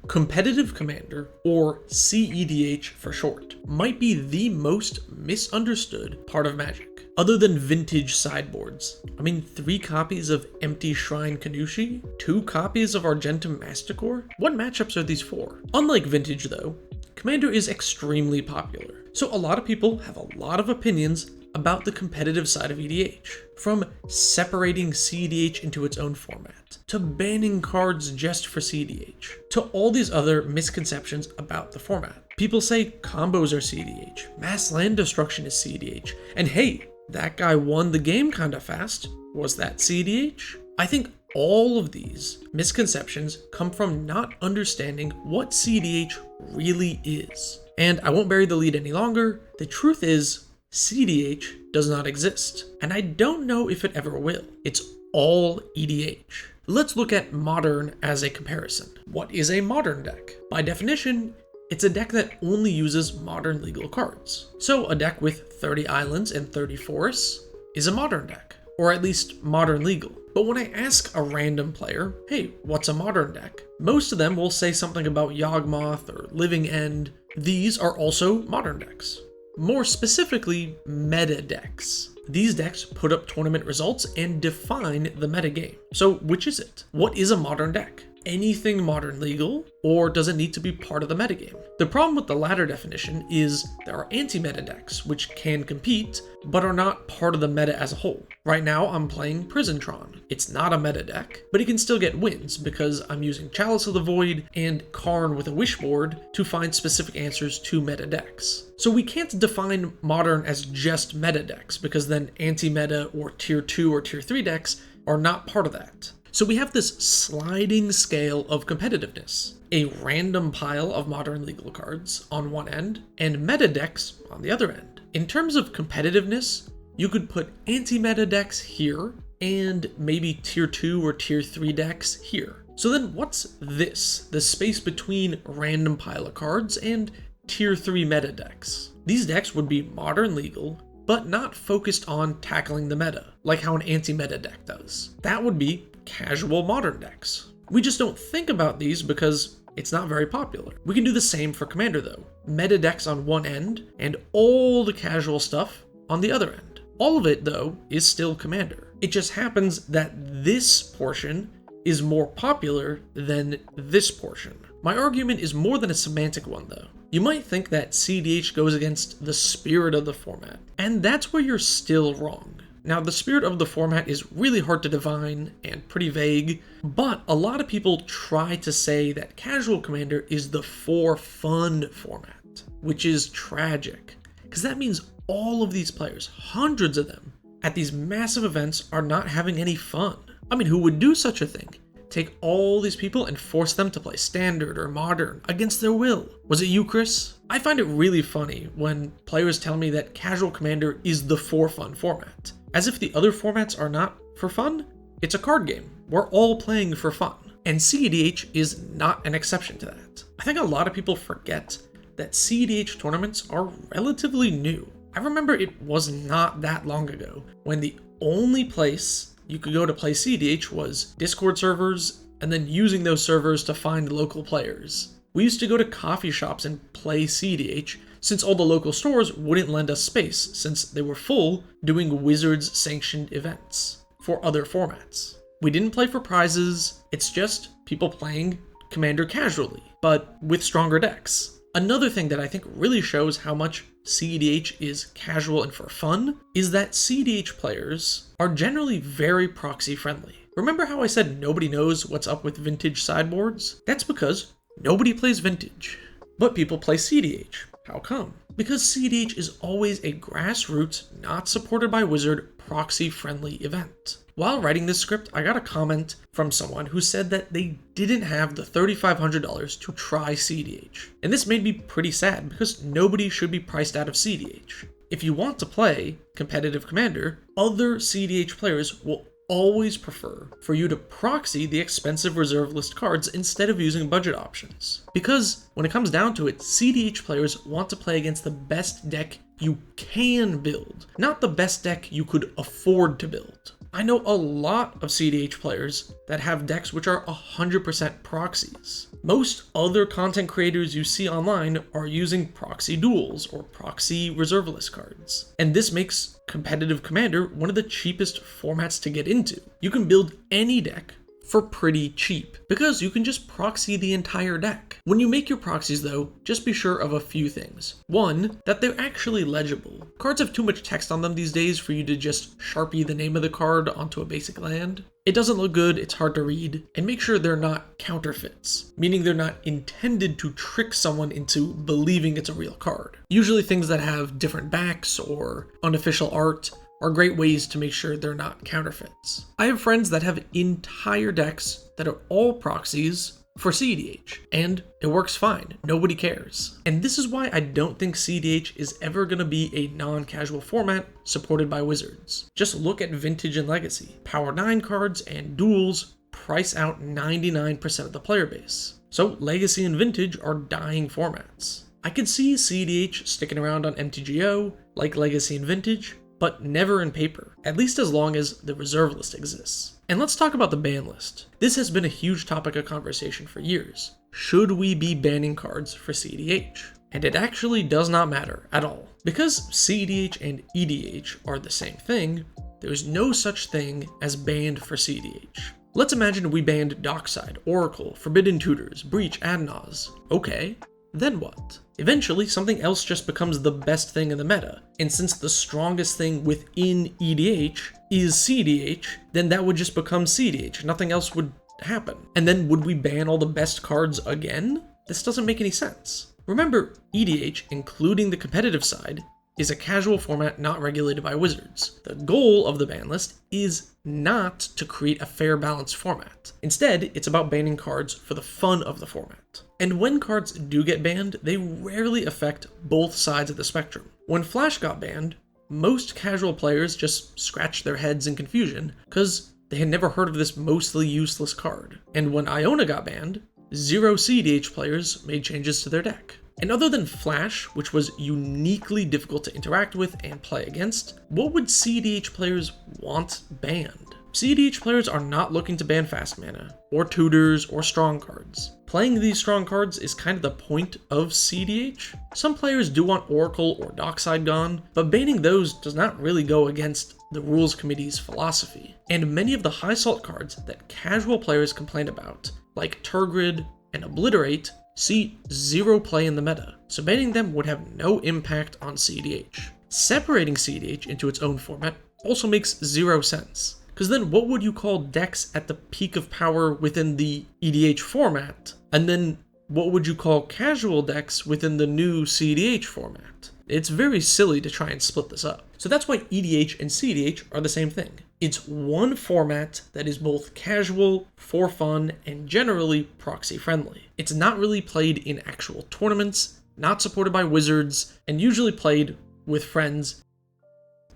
Competitive Commander, or CEDH for short, might be the most misunderstood part of Magic, other than vintage sideboards. I mean, 3 copies of Empty Shrine Kanushi, 2 copies of Argentum Masticore? What matchups are these for? Unlike vintage though, Commander is extremely popular, so a lot of people have a lot of opinions about the competitive side of EDH. From separating CEDH into its own format, to banning cards just for CEDH, to all these other misconceptions about the format. People say combos are CEDH, mass land destruction is CEDH, and hey, that guy won the game kinda fast. Was that CEDH? I think all of these misconceptions come from not understanding what CEDH really is. And I won't bury the lead any longer. The truth is, CEDH does not exist, and I don't know if it ever will. It's all EDH. Let's look at Modern as a comparison. What is a Modern deck? By definition, it's a deck that only uses Modern legal cards. So a deck with 30 islands and 30 forests is a Modern deck, or at least Modern legal. But when I ask a random player, hey, what's a Modern deck? Most of them will say something about Yawgmoth or Living End. These are also Modern decks. More specifically, meta decks. These decks put up tournament results and define the metagame. So which is it? What is a Modern deck? Anything Modern legal, or does it need to be part of the metagame? The problem with the latter definition is there are anti-meta decks, which can compete, but are not part of the meta as a whole. Right now, I'm playing Prisontron. It's not a meta deck, but it can still get wins because I'm using Chalice of the Void and Karn with a Wishboard to find specific answers to meta decks. So we can't define Modern as just meta decks, because then anti-meta or tier 2 or tier 3 decks are not part of that. So we have this sliding scale of competitiveness, a random pile of Modern legal cards on one end, and meta decks on the other end. In terms of competitiveness, you could put anti-meta decks here, and maybe tier 2 or tier 3 decks here. So then what's this? The space between random pile of cards and tier 3 meta decks. These decks would be Modern legal, but not focused on tackling the meta, like how an anti-meta deck does. That would be casual Modern decks. We just don't think about these because it's not very popular. We can do the same for Commander though. Meta decks on one end, and all the casual stuff on the other end. All of it though is still Commander. It just happens that this portion is more popular than this portion. My argument is more than a semantic one though. You might think that CEDH goes against the spirit of the format, and that's where you're still wrong. Now, the spirit of the format is really hard to define and pretty vague, but a lot of people try to say that casual Commander is the for fun format, which is tragic, because that means all of these players, hundreds of them, at these massive events are not having any fun. I mean, who would do such a thing? Take all these people and force them to play Standard or Modern against their will. Was it you, Chris? I find it really funny when players tell me that casual Commander is the for fun format. As if the other formats are not for fun? It's a card game. We're all playing for fun. And CEDH is not an exception to that. I think a lot of people forget that CEDH tournaments are relatively new. I remember it was not that long ago when the only place you could go to play CEDH was Discord servers, and then using those servers to find local players. We used to go to coffee shops and play CEDH since all the local stores wouldn't lend us space since they were full doing Wizards sanctioned events for other formats. We didn't play for prizes, it's just people playing Commander casually, but with stronger decks. Another thing that I think really shows how much CEDH is casual and for fun is that CEDH players are generally very proxy friendly. Remember how I said nobody knows what's up with vintage sideboards? That's because nobody plays vintage, but people play CEDH. How come? Because CEDH is always a grassroots, not supported by Wizard, proxy-friendly event. While writing this script, I got a comment from someone who said that they didn't have the $3,500 to try CEDH. And this made me pretty sad because nobody should be priced out of CEDH. If you want to play competitive Commander, other CEDH players will always prefer for you to proxy the expensive reserve list cards instead of using budget options. Because when it comes down to it, CEDH players want to play against the best deck you can build, not the best deck you could afford to build. I know a lot of CEDH players that have decks which are 100% proxies. Most other content creators you see online are using proxy duels or proxy reserve list cards. And this makes competitive Commander one of the cheapest formats to get into. You can build any deck for pretty cheap because you can just proxy the entire deck. When you make your proxies though, just be sure of a few things. One, that they're actually legible. Cards have too much text on them these days for you to just Sharpie the name of the card onto a basic land. It doesn't look good, it's hard to read, and make sure they're not counterfeits, meaning they're not intended to trick someone into believing it's a real card. Usually things that have different backs or unofficial art are great ways to make sure they're not counterfeits. I have friends that have entire decks that are all proxies for CEDH, and it works fine. Nobody cares. And this is why I don't think CEDH is ever going to be a non-casual format supported by Wizards. Just look at Vintage and Legacy. Power 9 cards and duels price out 99% of the player base. So Legacy and Vintage are dying formats. I could see CEDH sticking around on MTGO, like Legacy and Vintage, but never in paper, at least as long as the reserve list exists. And let's talk about the ban list. This has been a huge topic of conversation for years. Should we be banning cards for CEDH? And it actually does not matter at all. Because CEDH and EDH are the same thing, there's no such thing as banned for CEDH. Let's imagine we banned Dockside, Oracle, Forbidden Tutors, Breach, Ad Nauseam. Okay, then what? Eventually, something else just becomes the best thing in the meta. And since the strongest thing within EDH is CEDH, then that would just become CEDH. Nothing else would happen. And then would we ban all the best cards again? This doesn't make any sense. Remember, EDH, including the competitive side, is a casual format not regulated by Wizards. The goal of the ban list is not to create a fair balanced format. Instead, it's about banning cards for the fun of the format. And when cards do get banned, they rarely affect both sides of the spectrum. When Flash got banned, most casual players just scratched their heads in confusion because they had never heard of this mostly useless card. And when Iona got banned, 0 CEDH players made changes to their deck. And other than Flash, which was uniquely difficult to interact with and play against, what would CEDH players want banned? CEDH players are not looking to ban fast mana, or tutors, or strong cards. Playing these strong cards is kind of the point of CEDH. Some players do want Oracle or Dockside gone, but banning those does not really go against the rules committee's philosophy. And many of the high salt cards that casual players complain about, like Turgid and Obliterate, see 0 play in the meta, so banning them would have no impact on CEDH. Separating CEDH into its own format also makes 0 sense, because then what would you call decks at the peak of power within the EDH format, and then what would you call casual decks within the new CEDH format? It's very silly to try and split this up. So that's why EDH and CEDH are the same thing. It's one format that is both casual, for fun, and generally proxy friendly. It's not really played in actual tournaments, not supported by Wizards, and usually played with friends.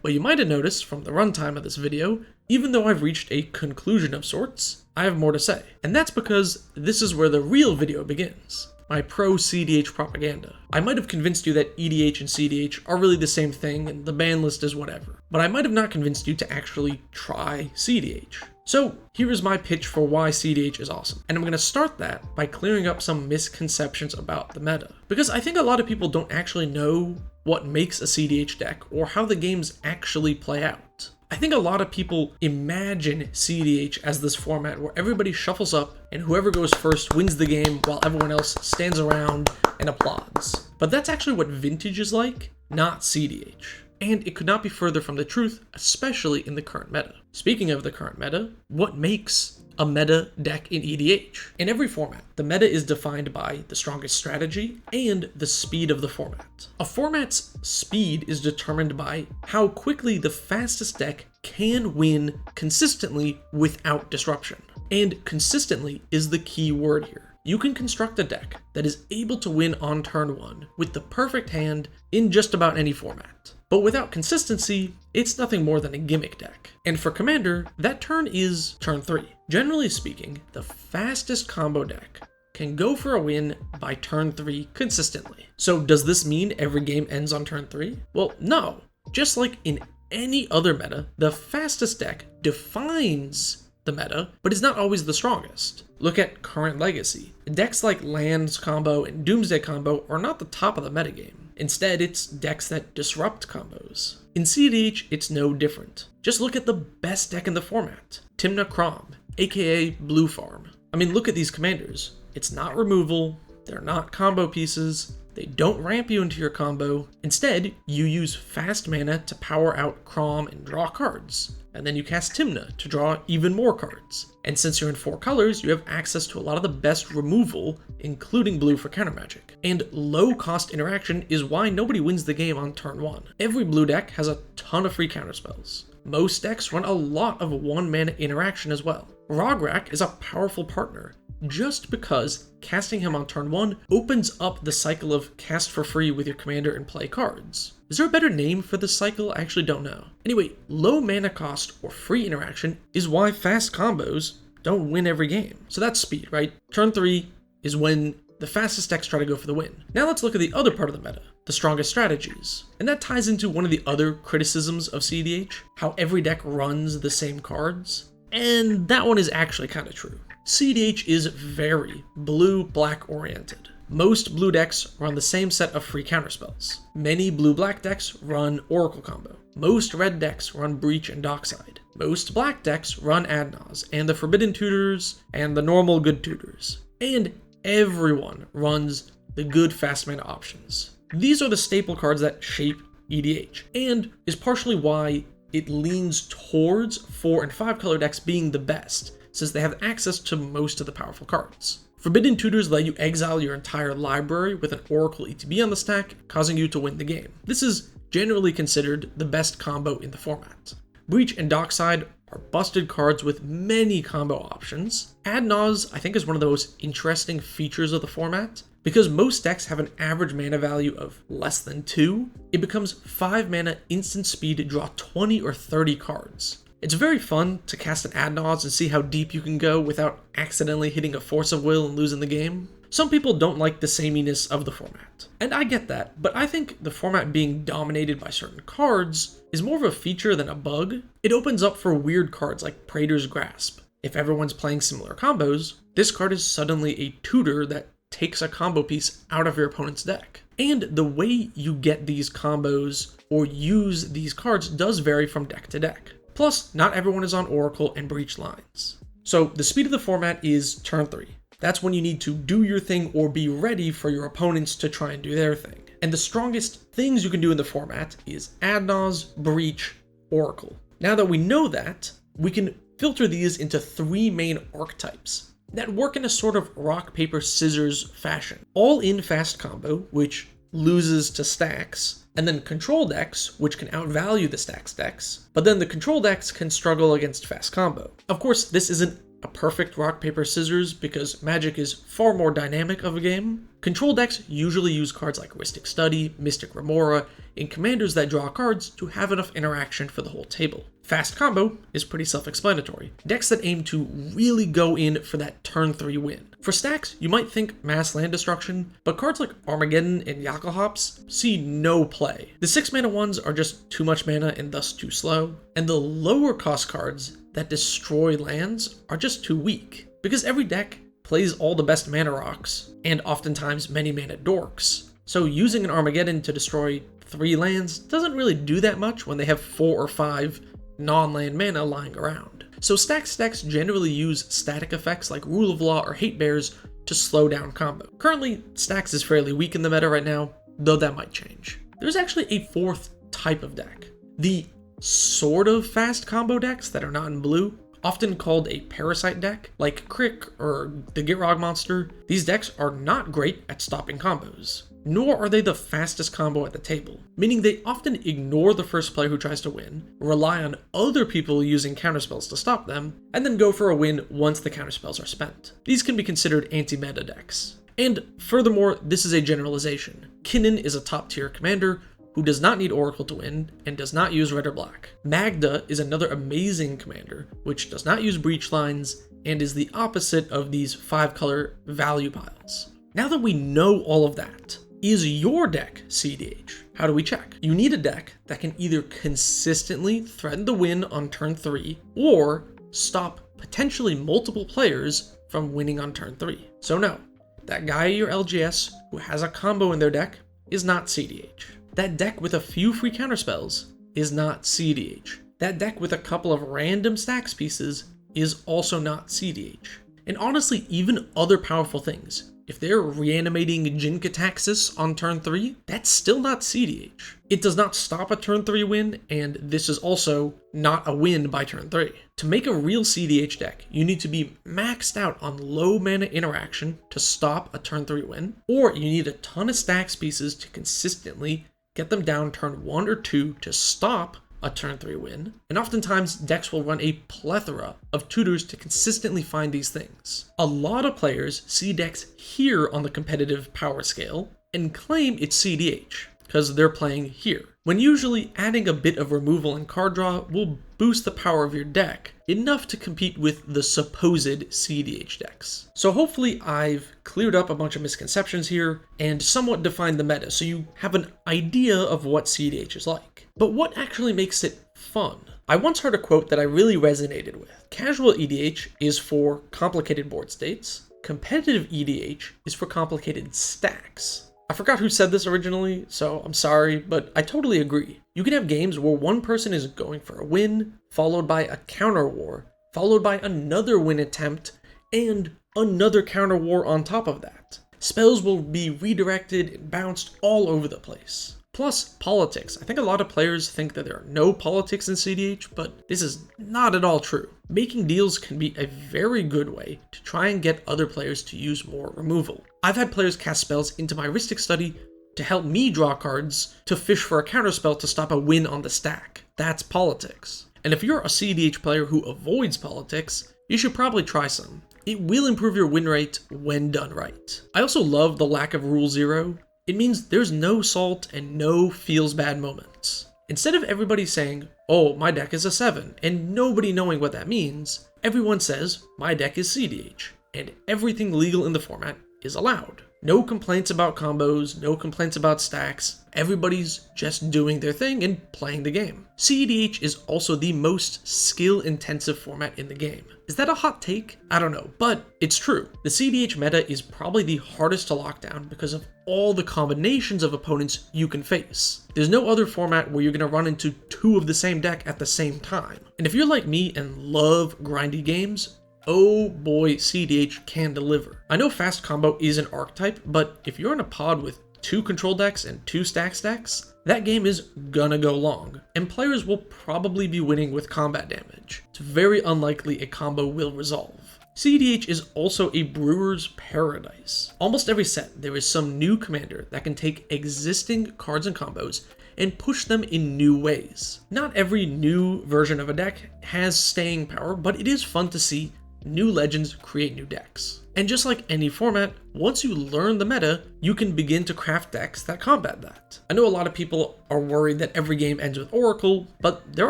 But you might have noticed from the runtime of this video, even though I've reached a conclusion of sorts, I have more to say. And that's because this is where the real video begins. My pro-CEDH propaganda. I might have convinced you that EDH and CEDH are really the same thing and the ban list is whatever, but I might have not convinced you to actually try CEDH. So here is my pitch for why CEDH is awesome, and I'm going to start that by clearing up some misconceptions about the meta, because I think a lot of people don't actually know what makes a CEDH deck or how the games actually play out. I think a lot of people imagine CEDH as this format where everybody shuffles up and whoever goes first wins the game while everyone else stands around and applauds. But that's actually what Vintage is like, not CEDH. And it could not be further from the truth, especially in the current meta. Speaking of the current meta, what makes a meta deck in EDH? In every format, the meta is defined by the strongest strategy and the speed of the format. A format's speed is determined by how quickly the fastest deck can win consistently without disruption. And consistently is the key word here. You can construct a deck that is able to win on turn 1 with the perfect hand in just about any format. But without consistency, it's nothing more than a gimmick deck. And for Commander, that turn is turn 3. Generally speaking, the fastest combo deck can go for a win by turn 3 consistently. So does this mean every game ends on turn 3? Well, no. Just like in any other meta, the fastest deck defines the meta, but is not always the strongest. Look at current Legacy. Decks like Lands Combo and Doomsday Combo are not the top of the metagame. Instead, it's decks that disrupt combos. In CEDH, it's no different. Just look at the best deck in the format, Tymna Kraum, aka Blue Farm. I mean, look at these commanders. It's not removal, they're not combo pieces, they don't ramp you into your combo. Instead, you use fast mana to power out Kraum and draw cards. And then you cast Tymna to draw even more cards. And since you're in 4 colors, you have access to a lot of the best removal, including blue for counter magic. And low cost interaction is why nobody wins the game on turn 1. Every blue deck has a ton of free counterspells. Most decks run a lot of 1 mana interaction as well. Rograk is a powerful partner, just because casting him on turn 1 opens up the cycle of cast for free with your commander and play cards. Is there a better name for this cycle? I actually don't know. Anyway, low mana cost or free interaction is why fast combos don't win every game. So that's speed, right? Turn 3 is when the fastest decks try to go for the win. Now let's look at the other part of the meta, the strongest strategies. And that ties into one of the other criticisms of CEDH, how every deck runs the same cards. And that one is actually kind of true. CEDH is very blue-black oriented. Most blue decks run the same set of free counterspells. Many blue-black decks run Oracle combo. Most red decks run Breach and Dockside. Most black decks run Adnaz and the Forbidden Tutors and the normal good tutors. And everyone runs the good fast mana options. These are the staple cards that shape EDH, and is partially why it leans towards 4 and 5 color decks being the best, since they have access to most of the powerful cards. Forbidden Tutors let you exile your entire library with an Oracle ETB on the stack, causing you to win the game. This is generally considered the best combo in the format. Breach and Dockside are busted cards with many combo options. Adnaz, I think, is one of the most interesting features of the format. Because most decks have an average mana value of less than 2, it becomes 5 mana instant speed to draw 20 or 30 cards. It's very fun to cast an Adnaz and see how deep you can go without accidentally hitting a Force of Will and losing the game. Some people don't like the sameness of the format, and I get that, but I think the format being dominated by certain cards is more of a feature than a bug. It opens up for weird cards like Praetor's Grasp. If everyone's playing similar combos, this card is suddenly a tutor that takes a combo piece out of your opponent's deck. And the way you get these combos or use these cards does vary from deck to deck. Plus, not everyone is on Oracle and Breach lines. So the speed of the format is turn 3. That's when you need to do your thing or be ready for your opponents to try and do their thing. And the strongest things you can do in the format is Adnaz, Breach, Oracle. Now that we know that, we can filter these into 3 main archetypes that work in a sort of rock, paper, scissors fashion. All in fast combo, which loses to stacks, and then control decks, which can outvalue the stacks decks, but then the control decks can struggle against fast combo. Of course, this isn't a perfect rock, paper, scissors because Magic is far more dynamic of a game. Control decks usually use cards like Rhystic Study, Mystic Remora, and commanders that draw cards to have enough interaction for the whole table. Fast combo is pretty self-explanatory. Decks that aim to really go in for that turn 3 win. For stacks, you might think mass land destruction, but cards like Armageddon and Yakohops see no play. The 6 mana ones are just too much mana and thus too slow, and the lower cost cards that destroy lands are just too weak, because every deck plays all the best mana rocks, and oftentimes many mana dorks. So using an Armageddon to destroy 3 lands doesn't really do that much when they have 4 or 5 non-land mana lying around. So stacks decks generally use static effects like Rule of Law or Hate Bears to slow down combo. Currently, stacks is fairly weak in the meta right now, though that might change. There's actually a 4th type of deck. The sort of fast combo decks that are not in blue, often called a parasite deck, like Crick or the Gitrog monster. These decks are not great at stopping combos, nor are they the fastest combo at the table, meaning they often ignore the first player who tries to win, rely on other people using counterspells to stop them, and then go for a win once the counterspells are spent. These can be considered anti-meta decks. And furthermore, this is a generalization. Kinnan is a top tier commander who does not need Oracle to win, and does not use red or black. Magda is another amazing commander, which does not use breach lines, and is the opposite of these 5 color value piles. Now that we know all of that, is your deck CEDH? How do we check? You need a deck that can either consistently threaten the win on turn 3 or stop potentially multiple players from winning on turn 3. So no, that guy at your LGS who has a combo in their deck is not CEDH. That deck with a few free counterspells is not CEDH. That deck with a couple of random stacks pieces is also not CEDH. And honestly, even other powerful things, if they're reanimating Jin-Kataxis on turn 3, that's still not CEDH. It does not stop a turn 3 win, and this is also not a win by turn 3. To make a real CEDH deck, you need to be maxed out on low mana interaction to stop a turn 3 win, or you need a ton of stacks pieces to consistently get them down turn 1 or 2 to stop a turn 3 win, and oftentimes decks will run a plethora of tutors to consistently find these things. A lot of players see decks here on the competitive power scale and claim it's CEDH because they're playing here, when usually adding a bit of removal and card draw will boost the power of your deck enough to compete with the supposed CEDH decks. So hopefully I've cleared up a bunch of misconceptions here and somewhat defined the meta so you have an idea of what CEDH is like. But what actually makes it fun? I once heard a quote that I really resonated with. Casual EDH is for complicated board states. Competitive EDH is for complicated stacks. I forgot who said this originally, so I'm sorry, but I totally agree. You can have games where one person is going for a win, followed by a counter war, followed by another win attempt, and another counter war on top of that. Spells will be redirected and bounced all over the place. Plus, politics. I think a lot of players think that there are no politics in CEDH, but this is not at all true. Making deals can be a very good way to try and get other players to use more removal. I've had players cast spells into my Rhystic Study to help me draw cards to fish for a counterspell to stop a win on the stack. That's politics. And if you're a CEDH player who avoids politics, you should probably try some. It will improve your win rate when done right. I also love the lack of Rule 0. It means there's no salt and no feels bad moments. Instead of everybody saying, oh, my deck is a 7, and nobody knowing what that means, everyone says, my deck is CEDH, and everything legal in the format is allowed. No complaints about combos, no complaints about stacks, everybody's just doing their thing and playing the game. CEDH is also the most skill-intensive format in the game. Is that a hot take? I don't know, but it's true. The CEDH meta is probably the hardest to lock down because of all the combinations of opponents you can face. There's no other format where you're going to run into two of the same deck at the same time. And if you're like me and love grindy games, oh boy, CEDH can deliver. I know fast combo is an archetype, but if you're in a pod with 2 control decks and 2 stack stacks, that game is gonna go long, and players will probably be winning with combat damage. It's very unlikely a combo will resolve. CEDH is also a brewer's paradise. Almost every set, there is some new commander that can take existing cards and combos and push them in new ways. Not every new version of a deck has staying power, but it is fun to see new legends create new decks. And just like any format, once you learn the meta, you can begin to craft decks that combat that. I know a lot of people are worried that every game ends with Oracle, but there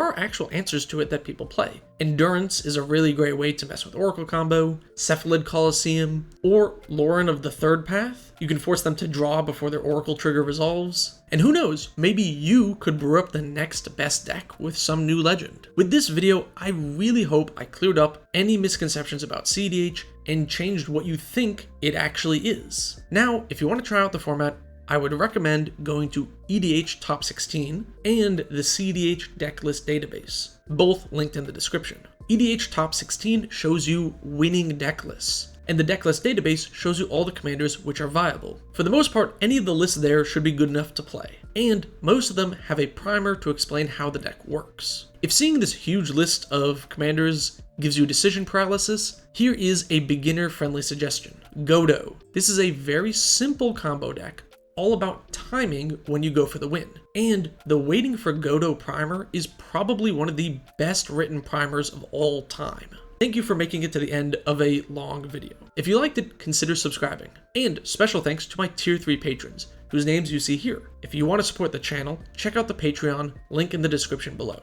are actual answers to it that people play. Endurance is a really great way to mess with Oracle combo, Cephalid Colosseum, or Lauren of the Third Path. You can force them to draw before their Oracle trigger resolves. And who knows, maybe you could brew up the next best deck with some new legend. With this video, I really hope I cleared up any misconceptions about CEDH and changed what you think it actually is. Now, if you want to try out the format, I would recommend going to EDH Top 16 and the CEDH Decklist database, both linked in the description. EDH Top 16 shows you winning deck lists, and the Decklist database shows you all the commanders which are viable. For the most part, any of the lists there should be good enough to play, and most of them have a primer to explain how the deck works. If seeing this huge list of commanders gives you decision paralysis, here is a beginner-friendly suggestion. Godo. This is a very simple combo deck, all about timing when you go for the win. And the Waiting for Godo primer is probably one of the best written primers of all time. Thank you for making it to the end of a long video. If you liked it, consider subscribing. And special thanks to my tier 3 patrons, whose names you see here. If you want to support the channel, check out the Patreon, link in the description below.